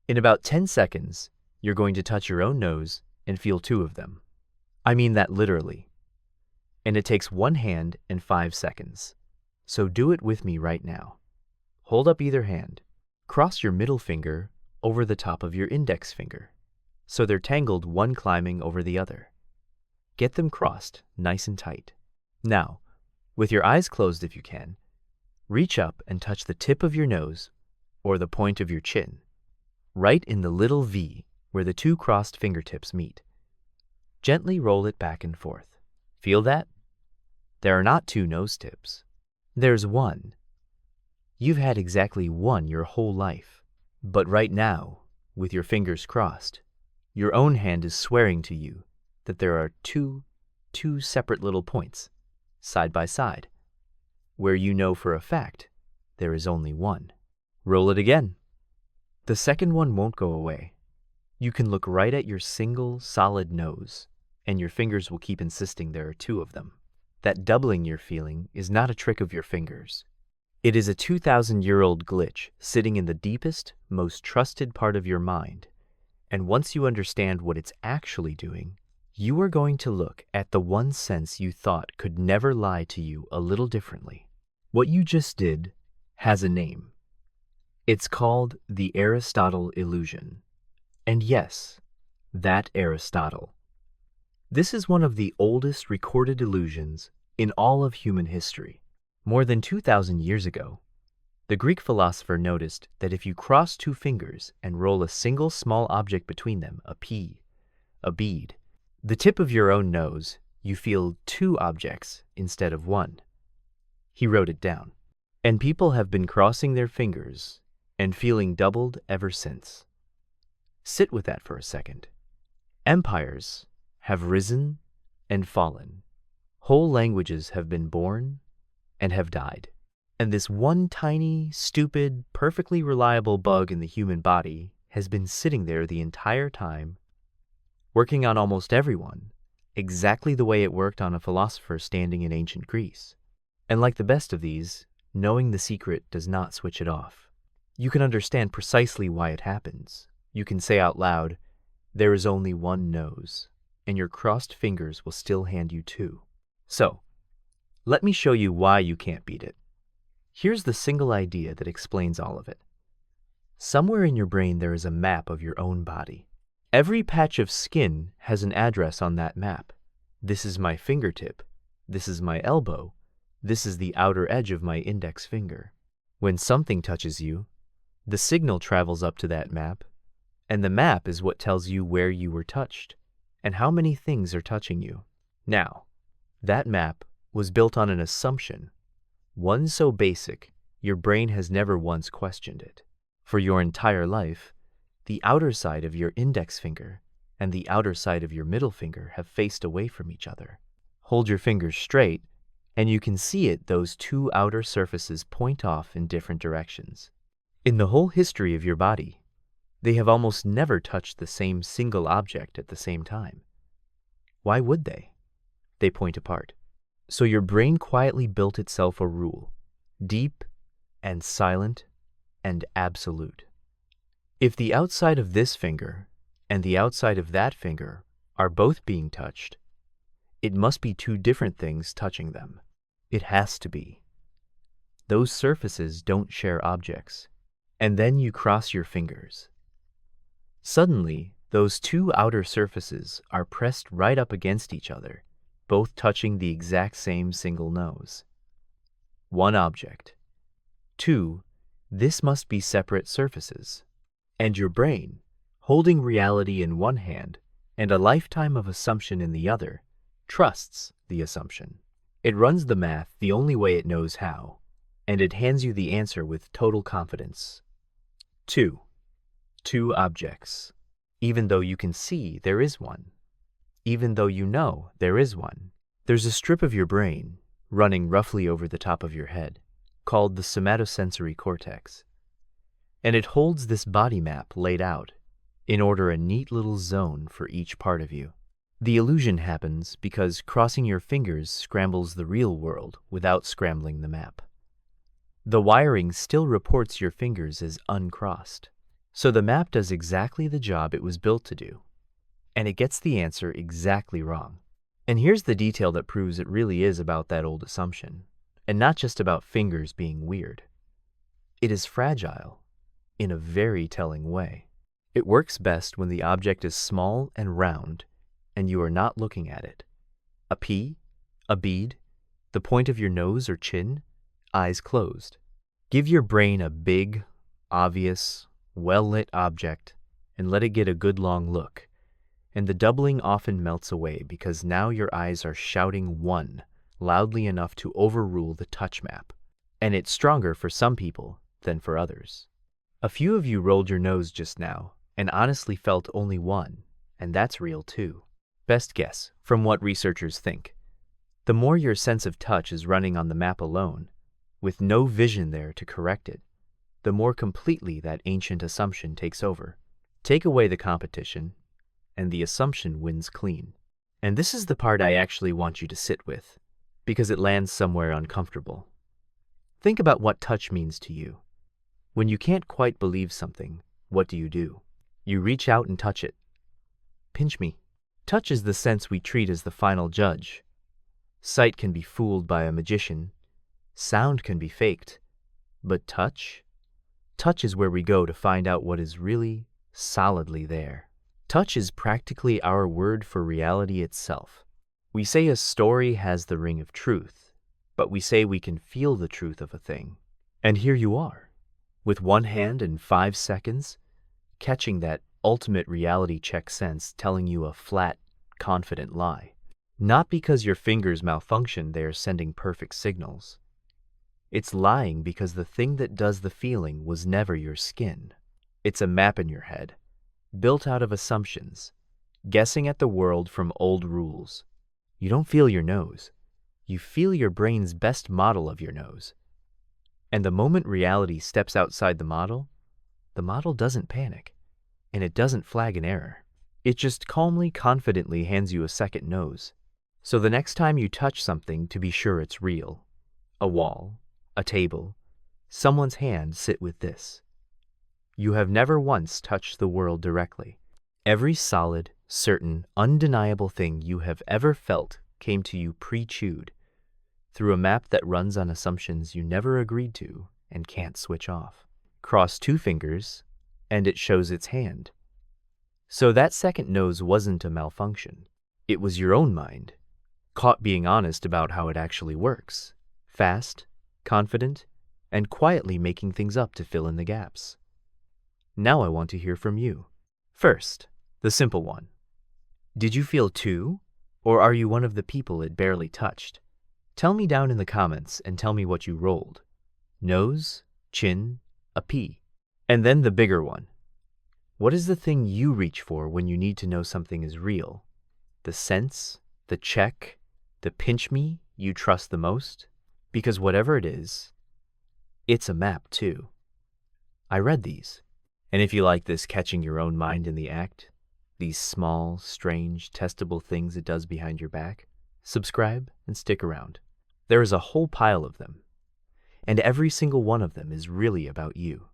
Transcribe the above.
In about 10 seconds, you're going to touch your own nose and feel two of them. I mean that literally. And it takes one hand and 5 seconds. So do it with me right now. Hold up either hand. Cross your middle finger over the top of your index finger, so they're tangled, one climbing over the other. Get them crossed nice and tight. Now, with your eyes closed if you can, reach up and touch the tip of your nose or the point of your chin, right in the little V where the two crossed fingertips meet. Gently roll it back and forth. Feel that? There are not two nose tips. There's one. You've had exactly one your whole life. But right now, with your fingers crossed, your own hand is swearing to you that there are two separate little points, side by side, where you know for a fact there is only one. Roll it again. The second one won't go away. You can look right at your single, solid nose, and your fingers will keep insisting there are two of them. That doubling you're feeling is not a trick of your fingers. It is a 2,000-year-old glitch sitting in the deepest, most trusted part of your mind. And once you understand what it's actually doing, you are going to look at the one sense you thought could never lie to you a little differently. What you just did has a name. It's called the Aristotle illusion. And yes, that Aristotle. This is one of the oldest recorded illusions in all of human history. More than 2,000 years ago, the Greek philosopher noticed that if you cross two fingers and roll a single small object between them, a pea, a bead, the tip of your own nose, you feel two objects instead of one. He wrote it down. And people have been crossing their fingers and feeling doubled ever since. Sit with that for a second. Empires have risen and fallen. Whole languages have been born and have died. And this one tiny, stupid, perfectly reliable bug in the human body has been sitting there the entire time, working on almost everyone, exactly the way it worked on a philosopher standing in ancient Greece. And like the best of these, knowing the secret does not switch it off. You can understand precisely why it happens. You can say out loud, "There is only one nose," and your crossed fingers will still hand you two. So, let me show you why you can't beat it. Here's the single idea that explains all of it. Somewhere in your brain there is a map of your own body. Every patch of skin has an address on that map. This is my fingertip. This is my elbow. This is the outer edge of my index finger. When something touches you, the signal travels up to that map, and the map is what tells you where you were touched and how many things are touching you. Now, that map was built on an assumption, one so basic your brain has never once questioned it. For your entire life, the outer side of your index finger and the outer side of your middle finger have faced away from each other. Hold your fingers straight, and you can see it, those two outer surfaces point off in different directions. In the whole history of your body, they have almost never touched the same single object at the same time. Why would they? They point apart. So your brain quietly built itself a rule, deep and silent and absolute. If the outside of this finger and the outside of that finger are both being touched, it must be two different things touching them. It has to be. Those surfaces don't share objects. And then you cross your fingers. Suddenly, those two outer surfaces are pressed right up against each other, both touching the exact same single nose. One object. Two, this must be separate surfaces. And your brain, holding reality in one hand and a lifetime of assumption in the other, trusts the assumption. It runs the math the only way it knows how, and it hands you the answer with total confidence. Two objects. Even though you can see there is one. Even though you know there is one. There's a strip of your brain, running roughly over the top of your head, called the somatosensory cortex. And it holds this body map laid out, in order a neat little zone for each part of you. The illusion happens because crossing your fingers scrambles the real world without scrambling the map. The wiring still reports your fingers as uncrossed. So the map does exactly the job it was built to do, and it gets the answer exactly wrong. And here's the detail that proves it really is about that old assumption, and not just about fingers being weird. It is fragile in a very telling way. It works best when the object is small and round, and you are not looking at it. A pea, a bead, the point of your nose or chin, eyes closed. Give your brain a big, obvious, well-lit object and let it get a good long look. And the doubling often melts away because now your eyes are shouting 1 loudly enough to overrule the touch map. And it's stronger for some people than for others. A few of you rolled your nose just now and honestly felt only 1, and that's real too. Best guess, from what researchers think. The more your sense of touch is running on the map alone, with no vision there to correct it, the more completely that ancient assumption takes over. Take away the competition, and the assumption wins clean. And this is the part I actually want you to sit with, because it lands somewhere uncomfortable. Think about what touch means to you. When you can't quite believe something, what do? You reach out and touch it. Pinch me. Touch is the sense we treat as the final judge. Sight can be fooled by a magician. Sound can be faked. But touch? Touch is where we go to find out what is really solidly there. Touch is practically our word for reality itself. We say a story has the ring of truth, but we say we can feel the truth of a thing. And here you are, with one hand in 5 seconds, catching that ultimate reality check sense telling you a flat, confident lie. Not because your fingers malfunction, they are sending perfect signals. It's lying because the thing that does the feeling was never your skin. It's a map in your head, built out of assumptions, guessing at the world from old rules. You don't feel your nose. You feel your brain's best model of your nose. And the moment reality steps outside the model doesn't panic, and it doesn't flag an error. It just calmly, confidently hands you a second nose. So the next time you touch something, to be sure it's real, a wall, a table, someone's hand, sit with this. You have never once touched the world directly. Every solid, certain, undeniable thing you have ever felt came to you pre-chewed, through a map that runs on assumptions you never agreed to and can't switch off. Cross 2 fingers, and it shows its hand. So that second nose wasn't a malfunction. It was your own mind, caught being honest about how it actually works, fast, confident, and quietly making things up to fill in the gaps. Now I want to hear from you. First, the simple one. Did you feel 2, or are you one of the people it barely touched? Tell me down in the comments and tell me what you rolled. Nose, chin, a pea. And then the bigger one. What is the thing you reach for when you need to know something is real? The sense, the check, the pinch me you trust the most? Because whatever it is, it's a map too. I read these. And if you like this catching your own mind in the act, these small, strange, testable things it does behind your back, subscribe and stick around. There is a whole pile of them, and every single one of them is really about you.